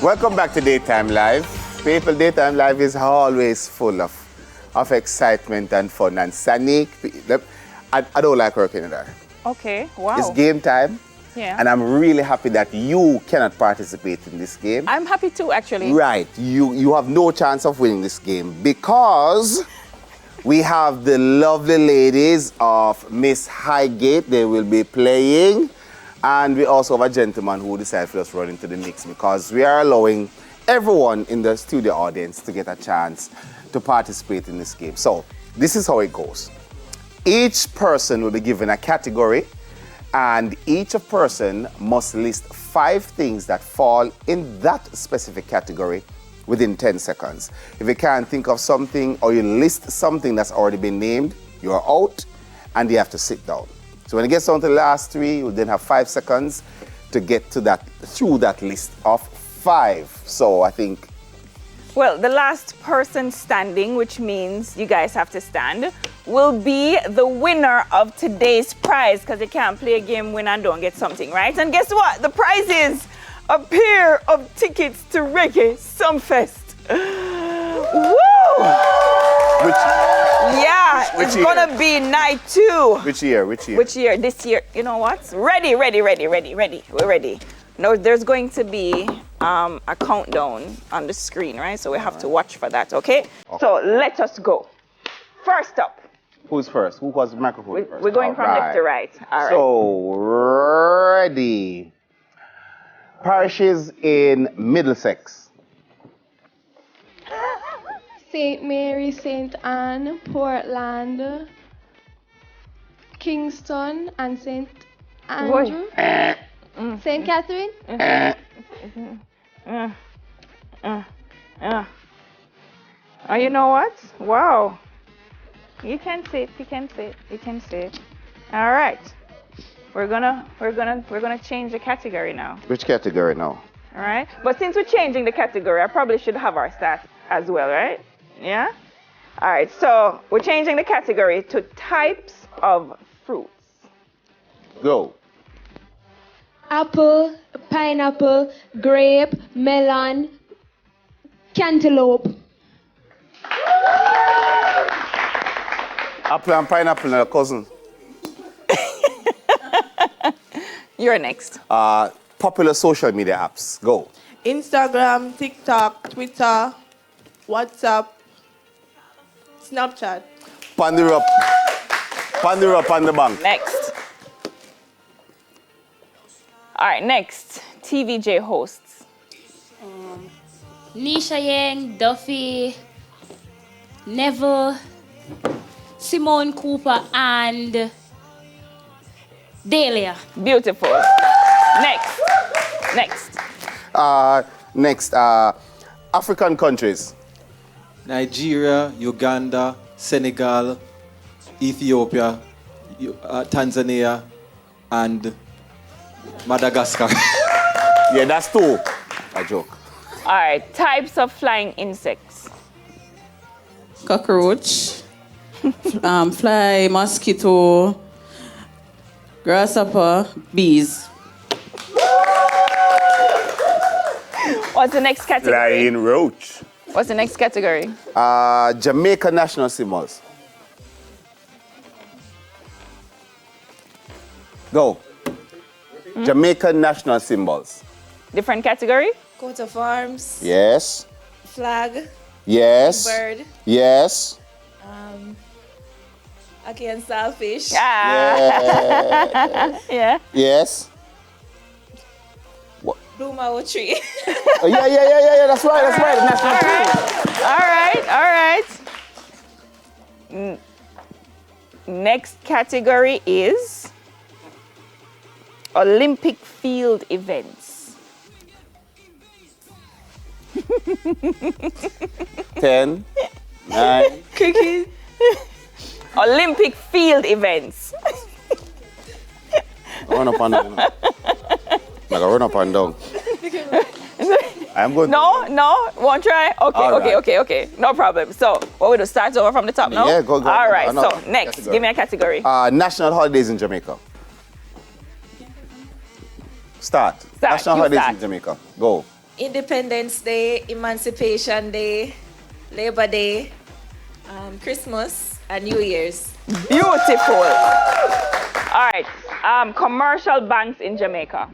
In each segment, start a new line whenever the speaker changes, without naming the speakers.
Welcome back to Daytime Live. People, Daytime Live is always full of excitement and fun. And Sanique, I don't like working with her.
Okay, wow.
It's game time.
Yeah.
And I'm really happy that you cannot participate in this game.
I'm happy too, actually.
Right. You have no chance of winning this game because we have the lovely ladies of Miss Highgate. They will be playing. And we also have a gentleman who decided to just run into the mix because we are allowing everyone in the studio audience to get a chance to participate in this game. So this is how it goes. Each person will be given a category, and each person must list 5 things that fall in that specific category within 10 seconds. If you can't think of something or you list something that's already been named, you're out and you have to sit down. So when it gets down to the last 3, you'll then have 5 seconds to get to through that list of 5. So I think...
Well, the last person standing, which means you guys have to stand, will be the winner of today's prize, because you can't play a game win and don't get something, right? And guess what? The prize is a pair of tickets to Reggae Sumfest. Woo! It's gonna be night 2.
Which year?
This year. You know what? Ready. We're ready. No, there's going to be a countdown on the screen, right? So we have to watch for that, okay? So let us go. First up.
Who's first? Who was the microphone first?
We're going from left to right. All right.
So, ready. Parishes in Middlesex.
St. Mary, St. Anne, Portland, Kingston, and St. Andrew. St. Catherine.
Oh, you know what? Wow. You can say it. All right. We're gonna change the category now.
Which category now?
All right. But since we're changing the category, I probably should have our stats as well, right? Yeah? All right. So we're changing the category to types of fruits.
Go.
Apple, pineapple, grape, melon, cantaloupe.
Apple and pineapple are cousins.
You're next.
Popular social media apps. Go.
Instagram, TikTok, Twitter, WhatsApp, Snapchat.
Pander up on the bank.
Next. All right, next. TVJ hosts.
Nisha Yang, Duffy, Neville, Simone Cooper, and Dahlia.
Beautiful. Next.
Next. African countries.
Nigeria, Uganda, Senegal, Ethiopia, Tanzania, and Madagascar.
Yeah, that's 2. A joke.
All right, types of flying insects.
Cockroach, fly, mosquito, grasshopper, bees.
What's the next category?
Flying roach.
What's the next category?
Jamaica national symbols. Go. Jamaican national symbols.
Different category?
Coat of arms.
Yes.
Flag.
Yes.
Bird.
Yes.
Ackee and saltfish.
Yeah.
Yes.
Blue tree.
Oh, yeah. That's right. National
All right. Next category is Olympic field events.
10, 9.
Cricket.
Olympic field events.
Run up and down. Run up and down. I'm going.
No. Won't try. Okay. No problem. So, what we do? Start over from the top now.
Yeah, go.
All right.
No,
So next,
category.
give me a category.
National holidays in Jamaica. Start. National holidays in Jamaica. Go.
Independence Day, Emancipation Day, Labor Day, Christmas, and New Year's.
Beautiful. All right. Commercial banks in Jamaica.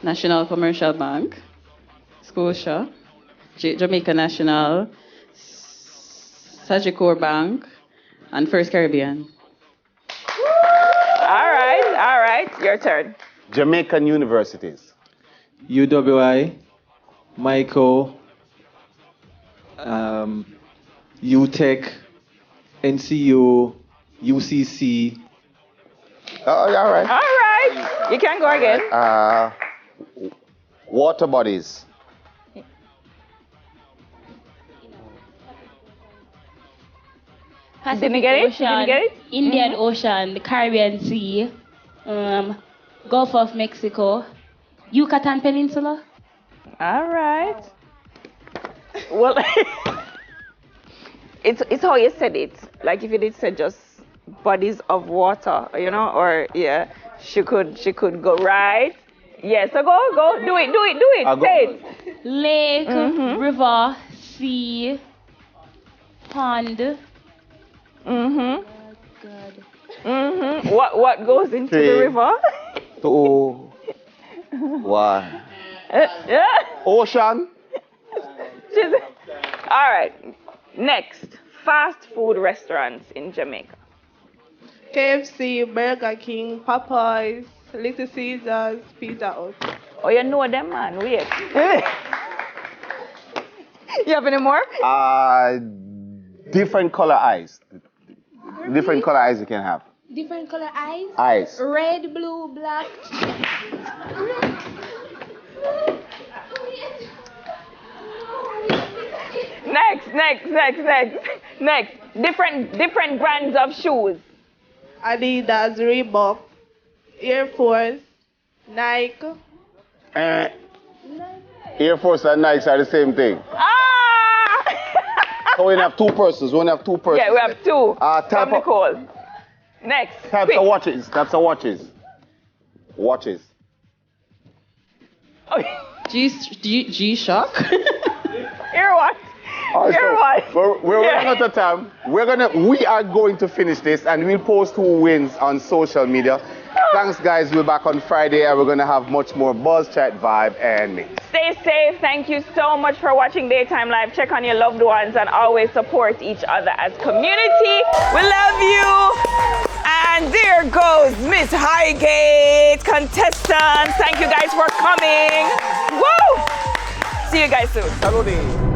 National Commercial Bank, Scotia, Jamaica National, Sagicor Bank, and First Caribbean.
All right. Your turn.
Jamaican universities.
UWI, MICO, UTEC, NCU, UCC.
All right.
All right. You can go again.
Water bodies.
Didn't get it?
Ocean,
Didn't get it?
Indian Ocean, the Caribbean Sea, Gulf of Mexico, Yucatan Peninsula.
All right. Well, it's how you said it. Like if you did say just bodies of water, you know, or yeah, she could go right. Yeah, so go, do it. Say it.
Lake, river, sea, pond.
What goes into the river?
2, 1. Ocean.
All right. Next, fast food restaurants in Jamaica.
KFC, Burger King, Popeyes, Little Caesars, Pizza Hut.
Oh, you know them, man. Wait. You have any more?
Different color eyes. Different color eyes you can have.
Different color eyes?
Eyes.
Red, blue, black.
Next. Different brands of shoes.
Adidas, Reebok, Air Force, Nike.
Air Force and Nike are the same thing. So we have two persons.
Yeah, we have two. From Nicole. Next.
Types of watches. Watches.
Oh.
G-Shock.
Hear what?
We're running out of time. We are going to finish this and we'll post who wins on social media. Thanks, guys. We're back on Friday and we're going to have much more Buzz Chat, Vibe, and Mix.
Stay safe. Thank you so much for watching Daytime Live. Check on your loved ones and always support each other as community. We love you. And there goes Miss Highgate contestants. Thank you guys for coming. Woo! See you guys soon.
Salute.